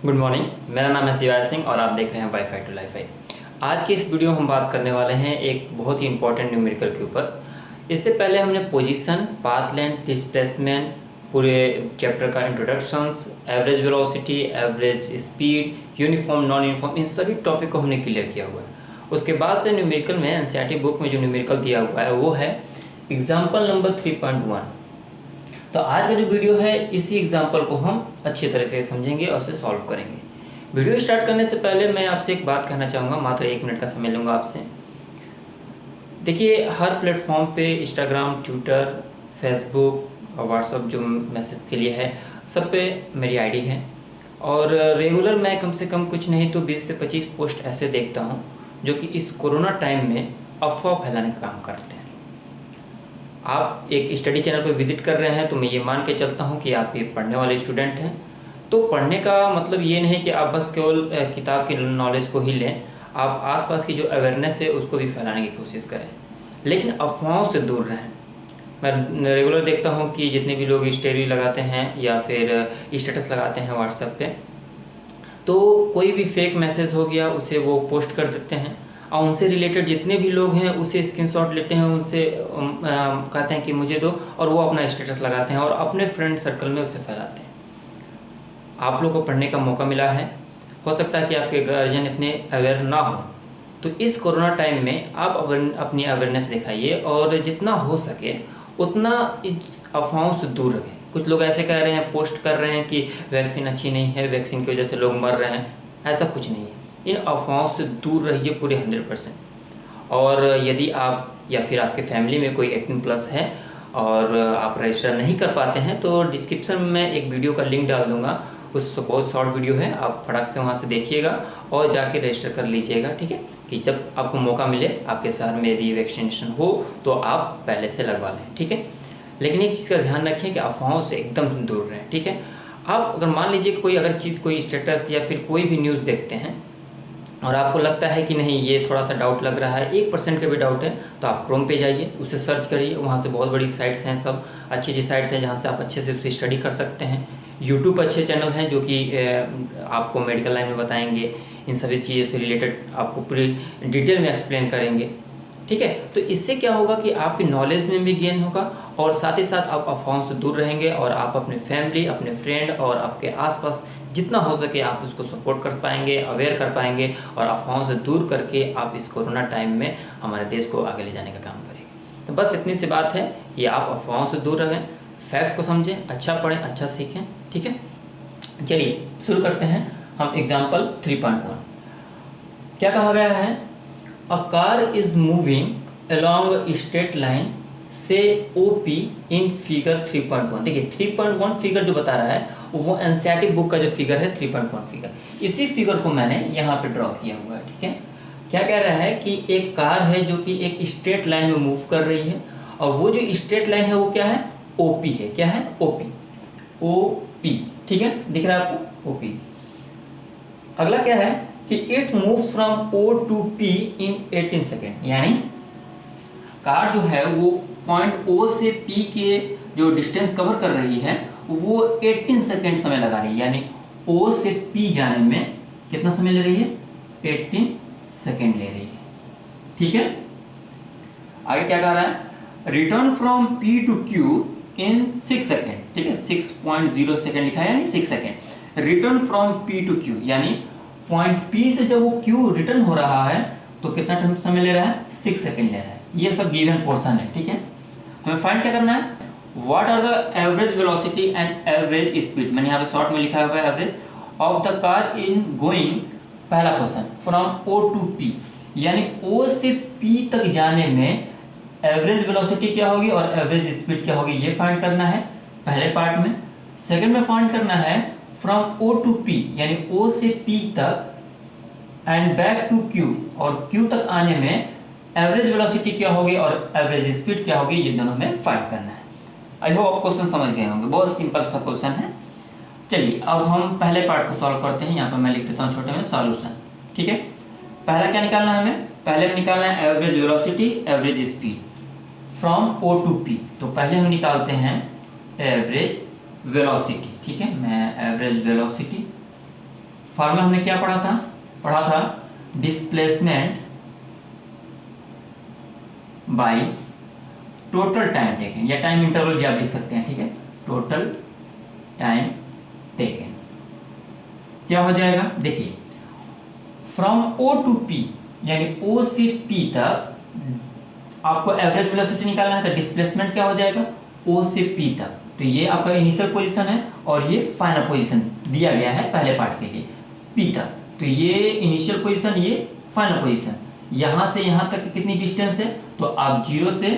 Good morning, मेरा नाम है शिवाय सिंह और आप देख रहे हैं वाईफाई टू लाइफाई। आज की इस वीडियो में हम बात करने वाले हैं एक बहुत ही इंपॉर्टेंट न्यूमेरिकल के ऊपर। इससे पहले हमने पोजीशन, पाथ लेंथ, डिस्प्लेसमेंट, पूरे चैप्टर का introductions, average velocity, average speed, uniform, non uniform, इन सभी टॉपिक को हमने क्लियर किया हुआ है। उसके बाद से न्यूमेरिकल में एनसीईआरटी बुक में जो न्यूमेरिकल दिया हुआ है वो है एग्जाम्पल नंबर 3.1। तो आज का जो वीडियो है इसी एग्जाम्पल को हम अच्छी तरह से समझेंगे और उसे सॉल्व करेंगे। वीडियो स्टार्ट करने से पहले मैं आपसे एक बात कहना चाहूँगा, मात्र 1 मिनट का समय लूँगा आपसे। देखिए, हर प्लेटफॉर्म पे इंस्टाग्राम, ट्विटर, फेसबुक और व्हाट्सअप जो मैसेज के लिए है, सब पे मेरी आईडी है और रेगुलर मैं कम से कम कुछ नहीं तो 20 से 25 पोस्ट ऐसे देखता हूँ जो कि इस कोरोना टाइम में अफवाह फैलाने का काम करते हैं। आप एक स्टडी चैनल पर विजिट कर रहे हैं तो मैं ये मान के चलता हूँ कि आप ये पढ़ने वाले स्टूडेंट हैं। तो पढ़ने का मतलब ये नहीं कि आप बस केवल किताब की नॉलेज को ही लें, आप आसपास की जो अवेयरनेस है उसको भी फैलाने की कोशिश करें, लेकिन अफवाहों से दूर रहें। मैं रेगुलर देखता हूँ कि जितने भी लोग स्टोरी लगाते हैं या फिर स्टेटस लगाते हैं व्हाट्सएप पे, तो कोई भी फेक मैसेज हो गया उसे वो पोस्ट कर देते हैं और उनसे रिलेटेड जितने भी लोग हैं उसे स्क्रीनशॉट लेते हैं, उनसे कहते हैं कि मुझे दो, और वो अपना स्टेटस लगाते हैं और अपने फ्रेंड सर्कल में उसे फैलाते हैं। आप लोग को पढ़ने का मौका मिला है, हो सकता है कि आपके गार्जियन इतने अवेयर ना हो, तो इस कोरोना टाइम में आप अपनी अवेयरनेस दिखाइए और जितना हो सके उतना इस अफवाहों से दूर रखें। कुछ लोग ऐसे कह रहे हैं, पोस्ट कर रहे हैं कि वैक्सीन अच्छी नहीं है, वैक्सीन की वजह से लोग मर रहे हैं। ऐसा कुछ नहीं है, इन अफवाहों से दूर रहिए पूरे 100%। और यदि आप या फिर आपके फैमिली में कोई 18+ है और आप रजिस्टर नहीं कर पाते हैं तो डिस्क्रिप्शन में मैं एक वीडियो का लिंक डाल दूंगा, उस बहुत शॉर्ट वीडियो है, आप फटाक से वहाँ से देखिएगा और जाके रजिस्टर कर लीजिएगा। ठीक है, कि जब आपको मौका मिले, आपके शहर में यदि वैक्सीनेशन हो तो आप पहले से लगवा लें। ठीक है, लेकिन एक चीज़ का ध्यान रखें कि अफवाहों से एकदम दूर रहें। ठीक है, आप अगर मान लीजिए कोई अगर चीज़, कोई स्टेटस या फिर कोई भी न्यूज़ देखते हैं और आपको लगता है कि नहीं ये थोड़ा सा डाउट लग रहा है, 1% का भी डाउट है, तो आप क्रोम पे जाइए, उसे सर्च करिए, वहाँ से बहुत बड़ी साइट्स हैं, सब अच्छी अच्छी साइट्स हैं जहाँ से आप अच्छे से उसे स्टडी कर सकते हैं। यूट्यूब अच्छे चैनल हैं जो कि आपको मेडिकल लाइन में बताएंगे, इन सभी चीज़ों से रिलेटेड आपको पूरी डिटेल में एक्सप्लेन करेंगे। ठीक है, तो इससे क्या होगा कि आपकी नॉलेज में भी गेन होगा और साथ ही साथ आप अफवाहों से दूर रहेंगे और आप अपने फैमिली, अपने फ्रेंड और आपके आसपास जितना हो सके आप उसको सपोर्ट कर पाएंगे, अवेयर कर पाएंगे और अफवाहों से दूर करके आप इस कोरोना टाइम में हमारे देश को आगे ले जाने का काम करेंगे। तो बस इतनी सी बात है कि आप अफवाहों से दूर रहें, फैक्ट को समझें, अच्छा पढ़ें, अच्छा सीखें। ठीक है, चलिए शुरू करते हैं हम एग्जाम्पल 3.1। क्या कहा गया है? A car is moving along straight line से OP इन फिगर 3.1। देखिए 3.1 फिगर जो बता रहा है वो एनसीईआरटी बुक का जो फिगर है 3.1 फिगर, इसी फिगर को मैंने यहाँ पे ड्रॉ किया हुआ है। ठीक है, क्या कह रहा है कि एक कार है जो कि एक स्ट्रेट लाइन में मूव कर रही है और वो जो स्ट्रेट लाइन है वो क्या है? OP है। क्या है? OP। ठीक है, दिख रहा है आपको? OP। अगला क्या है कि it move from O to P in 18 second, यानी कार जो है वो पॉइंट O से P के जो डिस्टेंस कवर कर रही है वो 18 सेकेंड समय लगा रही है, यानी O से P जाने में कितना समय ले रही है? 18 सेकेंड ले रही है। ठीक है, आगे क्या कह रहा है? Return from P to Q in 6 second. ठीक है, 6.0 सेकेंड लिखा है, यानी 6 second. Return from P to Q, यानी पॉइंट P से जब वो Q रिटर्न हो रहा है तो कितना समय ले रहा है? 6 सेकेंड ले रहा है। ये सब गिवन पोर्शन है। ठीक है, हमें फाइंड क्या करना है? What are the average velocity and average speed, मैंने यहाँ पे शॉर्ट में लिखा हुआ है average of the car in going, पहला question, from O to P, यानी O से P तक जाने में एवरेज वेलोसिटी क्या होगी और एवरेज स्पीड क्या होगी, ये फाइंड करना है पहले पार्ट में। सेकंड में फाइंड करना है फ्रॉम O to P, यानी O से P तक एंड बैक टू Q, और Q तक आने में एवरेज वेलोसिटी क्या होगी और एवरेज स्पीड क्या होगी, ये दोनों में फाइंड करना है। आई होप आप क्वेश्चन समझ गए होंगे, बहुत सिंपल सा क्वेश्चन है। चलिए अब हम पहले पार्ट को सॉल्व करते हैं। यहाँ पर मैं लिख देता हूँ छोटे में सॉल्यूशन। ठीक है, पहला क्या निकालना है हमें? पहले में निकालना है average velocity, average speed from O to P। तो पहले हम निकालते हैं एवरेज वेलोसिटी। ठीक है, मैं एवरेज वेलोसिटी फार्मूला हमने क्या पढ़ा था displacement bye total time taken, या टाइम इंटरवल भी आप लिख सकते हैं, ठीक है। टोटल टाइम टेकन क्या हो जाएगा, देखिए फ्रॉम O टू P, यानी O से P तक आपको एवरेज वेलोसिटी निकालना है, तो डिस्प्लेसमेंट क्या हो जाएगा O से P तक। तो ये आपका इनिशियल पोजीशन है और ये फाइनल पोजीशन दिया गया है पहले पार्ट के लिए P तक। तो ये इनिशियल पोजीशन, ये फाइनल पोजीशन, यहाँ से यहाँ तक कितनी डिस्टेंस है, तो आप 0 से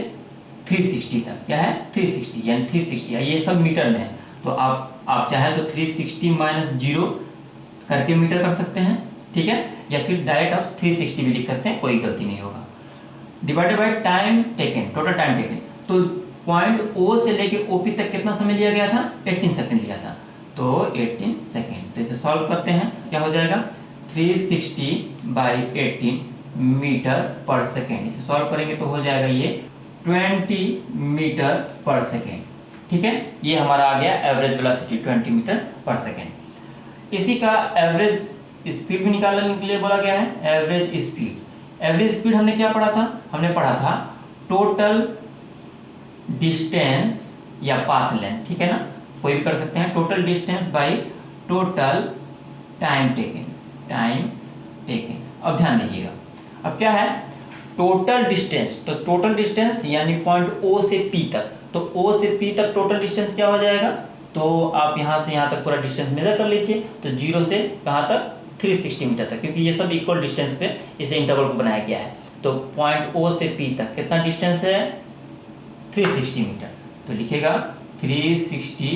360 तक, क्या है 360, यानी 360, ये सब मीटर में है। तो आप चाहे तो 360 माइनस 0 करके मीटर कर सकते हैं, ठीक है, या फिर डायरेक्ट आप 360 भी लिख सकते हैं, कोई गलती नहीं होगा। Divided by time taken, total time taken, तो पॉइंट O से लेके OP तक कितना समय लिया गया था, 18 सेकंड लिया था, तो 18 सेकंड। तो इसे सॉल्व करते हैं, क्या हो जाएगा 360 बाई 18 मीटर पर सेकेंड। इसे सॉल्व करेंगे तो हो जाएगा ये 20 मीटर पर सेकेंड, ठीक है। ये हमारा आ गया एवरेज वेलोसिटी 20 मीटर पर सेकेंड। इसी का एवरेज स्पीड भी निकालने के लिए बोला गया है, एवरेज स्पीड। एवरेज स्पीड हमने क्या पढ़ा था, हमने पढ़ा था टोटल डिस्टेंस या पाथ लेंथ, ठीक है ना, कोई भी कर सकते हैं, total distance by total time taken. अब ध्यान दीजिएगा, अब क्या है टोटल डिस्टेंस, तो टोटल डिस्टेंस यानी पॉइंट O से P तक, तो O से P तक टोटल डिस्टेंस क्या हो जाएगा, तो आप यहाँ से यहाँ तक पूरा डिस्टेंस मेजर कर लीजिए, तो 0 से कहाँ तक 360 मीटर तक, क्योंकि ये सब इक्वल डिस्टेंस पे इसे इंटरवल को बनाया गया है। तो पॉइंट O से P तक कितना डिस्टेंस है 360 मीटर, तो लिखेगा 360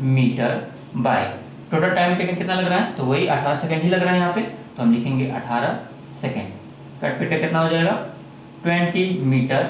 metre by total time taken कितना लग रहा है, तो वही 18 सेकंड ही लग रहा है यहाँ पे, तो हम लिखेंगे 18 सेकंड। कट पिट का कितना हो जाएगा 20 मीटर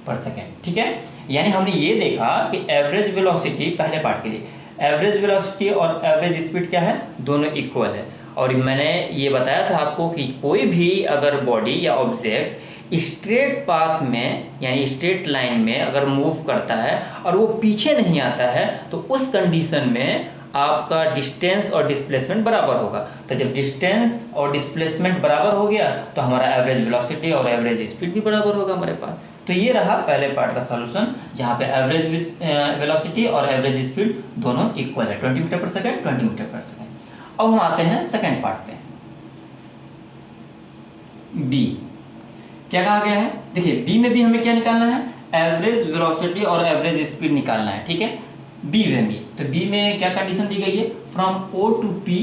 पर सेकेंड, ठीक है। यानी हमने ये देखा कि एवरेज वेलोसिटी, पहले पार्ट के लिए एवरेज वेलोसिटी और एवरेज स्पीड क्या है, दोनों इक्वल है। और मैंने ये बताया था आपको कि कोई भी अगर बॉडी या ऑब्जेक्ट स्ट्रेट पाथ में यानी स्ट्रेट लाइन में अगर मूव करता है और वो पीछे नहीं आता है, तो उस कंडीशन में आपका डिस्टेंस और डिस्प्लेसमेंट बराबर होगा। तो जब डिस्टेंस और डिस्प्लेसमेंट बराबर हो गया तो हमारा एवरेज वेलोसिटी और एवरेज स्पीड भी बराबर होगा हमारे पास। तो ये रहा पहले पार्ट का सॉल्यूशन, जहाँ पे एवरेज वेलोसिटी और एवरेज स्पीड दोनों इक्वल है, 20 मीटर पर सेकेंड, 20 मीटर पर सेकेंड। अब हम आते हैं सेकेंड पार्ट पे, बी। क्या कहा गया है, देखिए बी में भी हमें क्या निकालना है, एवरेज वेलोसिटी और एवरेज स्पीड निकालना है, ठीक है। बी में भी, तो बी में क्या कंडीशन दी गई है, फ्रॉम O टू P,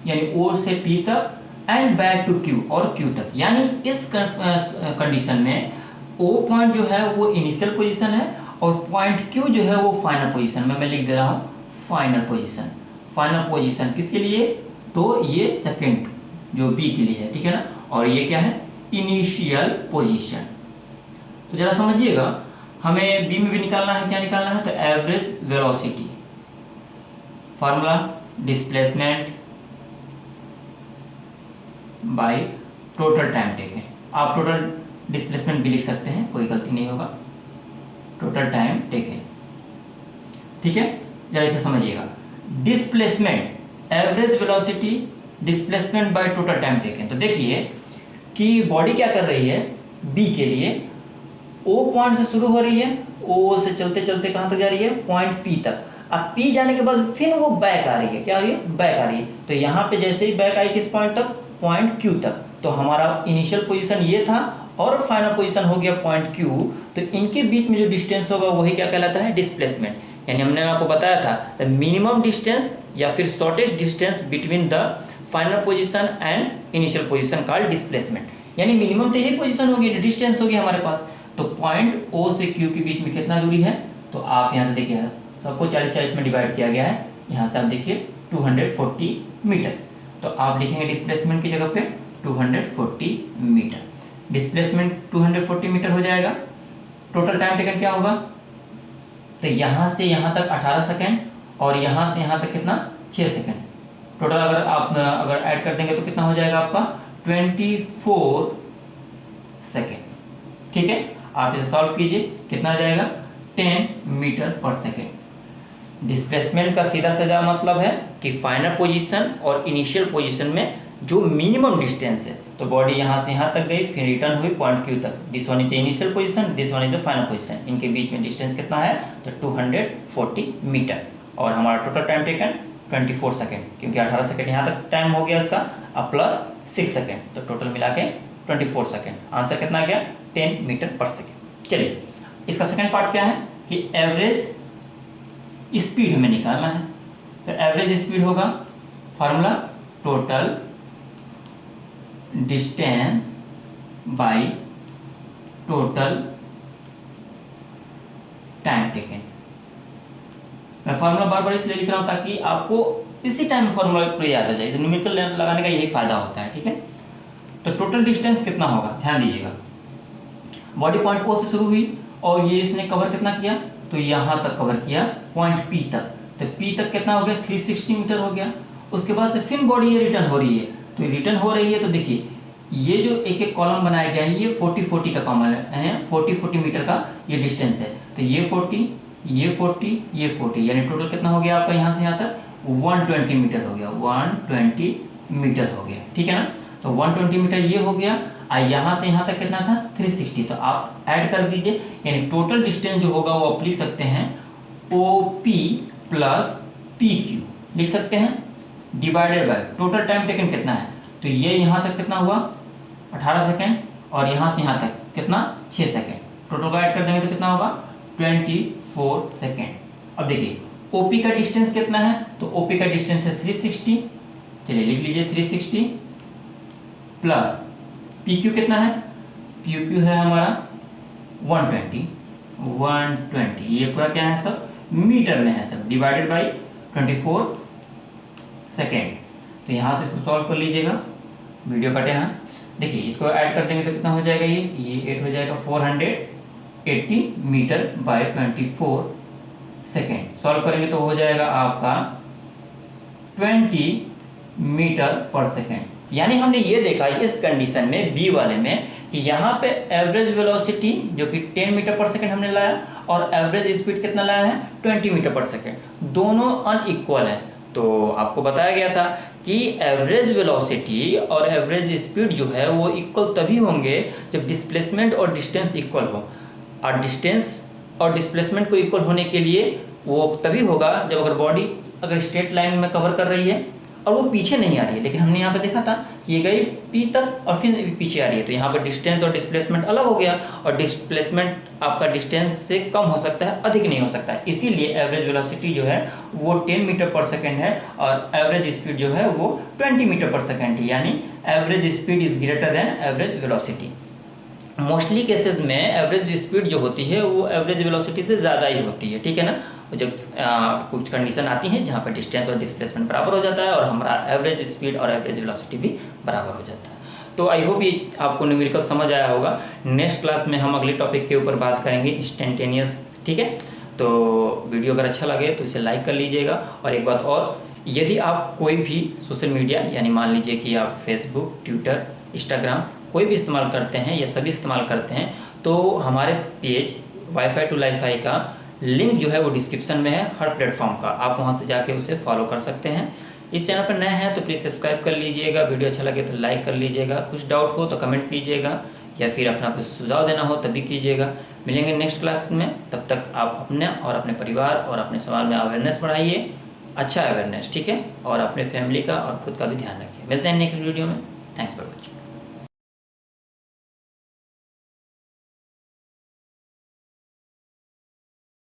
यानी O से P तक एंड बैक टू Q, और Q तक। यानी इस कंडीशन में O पॉइंट जो है वो इनिशियल पोजीशन है और पॉइंट Q जो है वो फाइनल पोजीशन में, मैं लिख दे रहा हूँ फाइनल पोजीशन। फाइनल पोजीशन किसके लिए, तो ये सेकेंड जो बी के लिए है, ठीक है ना, और ये क्या है इनिशियल पोजीशन। तो जरा समझिएगा, हमें बी में भी निकालना है, क्या निकालना है, तो average velocity, formula displacement bye total time taken. आप टोटल डिस्प्लेसमेंट भी लिख सकते हैं, कोई गलती नहीं होगा, टोटल टाइम टेकन, ठीक है। जरा इसे समझिएगा, displacement average velocity displacement bye total time taken. तो देखिए कि बॉडी क्या कर रही है, बी के लिए O पॉइंट से शुरू हो रही है, O से चलते चलते कहाँ तक जा रही है, पॉइंट P तक। अब P जाने के बाद फिर वो बैक आ रही है, क्या आ रही है, बैक आ रही है। तो यहाँ पे जैसे ही बैक आई किस पॉइंट तक, पॉइंट Q तक, तो हमारा इनिशियल पोजीशन ये था और फाइनल पोजीशन हो गया पॉइंट Q। तो इनके बीच में जो डिस्टेंस होगा वही क्या कहलाता है, डिस्प्लेसमेंट। यानी हमने आपको बताया था द मिनिमम डिस्टेंस या फिर shortest distance between the final position and initial position called displacement. यानी मिनिमम तो यही पोजीशन होगी, डिस्टेंस होगी हमारे पास। तो पॉइंट O से Q के बीच में कितना दूरी है, तो आप यहाँ से देखिए सबको 40-40 में डिवाइड किया गया है, यहाँ से आप देखिए 240 मीटर। तो आप लिखेंगे डिस्प्लेसमेंट की जगह पे 240 मीटर, डिस्प्लेसमेंट 240 मीटर हो जाएगा। टोटल टाइम टेकन क्या होगा, तो यहाँ से यहाँ तक 18 सेकेंड और यहाँ से यहाँ तक कितना 6 सेकेंड। टोटल अगर ऐड कर देंगे तो कितना हो जाएगा आपका 24 सेकेंड, ठीक है। आप इसे सॉल्व कीजिए, कितना आ जाएगा 10 मीटर पर सेकेंड। डिस्प्लेसमेंट का सीधा सीधा मतलब है कि फाइनल पोजीशन और इनिशियल पोजीशन में जो मिनिमम डिस्टेंस है। तो बॉडी यहाँ से यहाँ तक गई, फिर रिटर्न हुई पॉइंट क्यू तक। This one is initial position, this one is final position. इनके बीच में डिस्टेंस कितना है? तो 240 मीटर। और हमारा टोटल टाइम टेकन 24 सेकेंड, क्योंकि 18 सेकेंड यहाँ तक टाइम हो गया इसका, अब प्लस 6 सेकेंड, तो टोटल मिला के 24 सेकेंड। आंसर कितना आ गया? 10 मीटर पर सेकेंड। चलिए, इसका सेकेंड पार्ट क्या है कि एवरेज स्पीड हमें निकालना है। तो एवरेज स्पीड होगा formula total distance by total time taken. मैं फार्मूला बार बार इसलिए लिख रहा हूं ताकि आपको इसी टाइम फार्मूला पूरा याद आ जाए। न्यूमेरिकल लगाने का यही फायदा होता है, ठीक है। तो टोटल डिस्टेंस कितना होगा, ध्यान दीजिएगा। बॉडी पॉइंट ओ से शुरू हुई और ये इसने कवर कितना किया? तो यहाँ तक कवर किया, पॉइंट पी तक। तो पी तक कितना हो गया? 360 मीटर हो गया। उसके बाद से फिर बॉडी ये रिटर्न हो रही है। तो रिटर्न हो रही है तो देखिए, ये जो एक एक कॉलम बनाया गया है, ये 40-40 का कॉलम है, 40-40 मीटर का ये डिस्टेंस है। तो ये 40, ये 40, ये 40, यानी टोटल कितना हो गया आपका यहाँ से यहाँ तक? 120 मीटर हो गया, 120 मीटर हो गया, ठीक है ना। तो 120 मीटर ये हो गया, और यहाँ से यहाँ तक कितना था? 360। तो आप ऐड कर दीजिए, यानी टोटल डिस्टेंस जो होगा वो आप लिख सकते हैं OP प्लस PQ लिख सकते हैं, divided by total time taken कितना है। तो ये यहाँ तक कितना हुआ? 18 सेकेंड, और यहाँ से यहाँ तक कितना? 6 सेकेंड। टोटल को ऐड कर देंगे तो कितना होगा? 24 सेकेंड। अब देखिए OP का डिस्टेंस कितना है? तो OP का डिस्टेंस है 360। चलिए लिख लीजिए 360 प्लस PQ कितना है? PQ है हमारा 120। ये पूरा क्या है सब? मीटर में है सब, डिवाइडेड बाई 24 सेकेंड। तो यहाँ से इसको सॉल्व कर लीजिएगा, वीडियो कटे ना। देखिए इसको ऐड कर देंगे तो कितना हो जाएगा? ये 8 हो जाएगा, 480 मीटर बाय 24 सेकेंड। सॉल्व करेंगे तो हो जाएगा आपका 20 मीटर पर सेकेंड। यानी हमने ये देखा इस कंडीशन में बी वाले में कि यहाँ पे एवरेज वेलोसिटी जो कि 10 मीटर पर सेकेंड हमने लाया, और एवरेज स्पीड कितना लाया है? 20 मीटर पर सेकेंड। दोनों अनइक्वल है। तो आपको बताया गया था कि एवरेज वेलोसिटी और एवरेज स्पीड जो है वो इक्वल तभी होंगे जब डिस्प्लेसमेंट और डिस्टेंस इक्वल हो। और डिस्टेंस और डिस्प्लेसमेंट को इक्वल होने के लिए वो तभी होगा जब अगर बॉडी अगर स्ट्रेट लाइन में कवर कर रही है और वो पीछे नहीं आ रही है। लेकिन हमने यहाँ पे देखा था कि ये गई पी तक और फिर पीछे आ रही है, तो यहाँ पर डिस्टेंस और डिस्प्लेसमेंट अलग हो गया, और डिस्प्लेसमेंट आपका डिस्टेंस से कम हो सकता है, अधिक नहीं हो सकता है। इसीलिए एवरेज वेलोसिटी जो है वो 10 मीटर पर सेकेंड है, और एवरेज स्पीड जो है वो 20 मीटर पर सेकेंड है, यानी average speed is greater than average velocity. Mostly cases में एवरेज स्पीड जो होती है वो एवरेज वेलोसिटी से ज़्यादा ही होती है, ठीक है ना। जब कुछ कंडीशन आती हैं जहाँ पर डिस्टेंस और डिस्प्लेसमेंट बराबर हो जाता है और हमारा एवरेज स्पीड और एवरेज वेलोसिटी भी बराबर हो जाता है। तो आई होप ये आपको न्यूमेरिकल समझ आया होगा। नेक्स्ट क्लास में हम अगले टॉपिक के ऊपर बात करेंगे इंस्टेंटेनियस, ठीक है। तो वीडियो अगर अच्छा लगे तो इसे लाइक कर लीजिएगा। और एक बात और, यदि आप कोई भी सोशल मीडिया यानी मान लीजिए कि आप फेसबुक, ट्विटर, इंस्टाग्राम कोई भी इस्तेमाल करते हैं या सभी इस्तेमाल करते हैं, तो हमारे पेज वाईफाई टू लाइफाई का लिंक जो है वो डिस्क्रिप्शन में है हर प्लेटफॉर्म का, आप वहां से जाके उसे फॉलो कर सकते हैं। इस चैनल पर नए हैं तो प्लीज़ सब्सक्राइब कर लीजिएगा, वीडियो अच्छा लगे तो लाइक कर लीजिएगा, कुछ डाउट हो तो कमेंट कीजिएगा, या फिर अपना कुछ सुझाव देना हो तब भी कीजिएगा। मिलेंगे नेक्स्ट क्लास में, तब तक आप अपने और अपने परिवार और अपने समाज में अवेयरनेस बढ़ाइए, अच्छा अवेयरनेस, ठीक है, और अपने फैमिली का और खुद का भी ध्यान रखिए। मिलते हैं नेक्स्ट वीडियो में। Thanks for watching.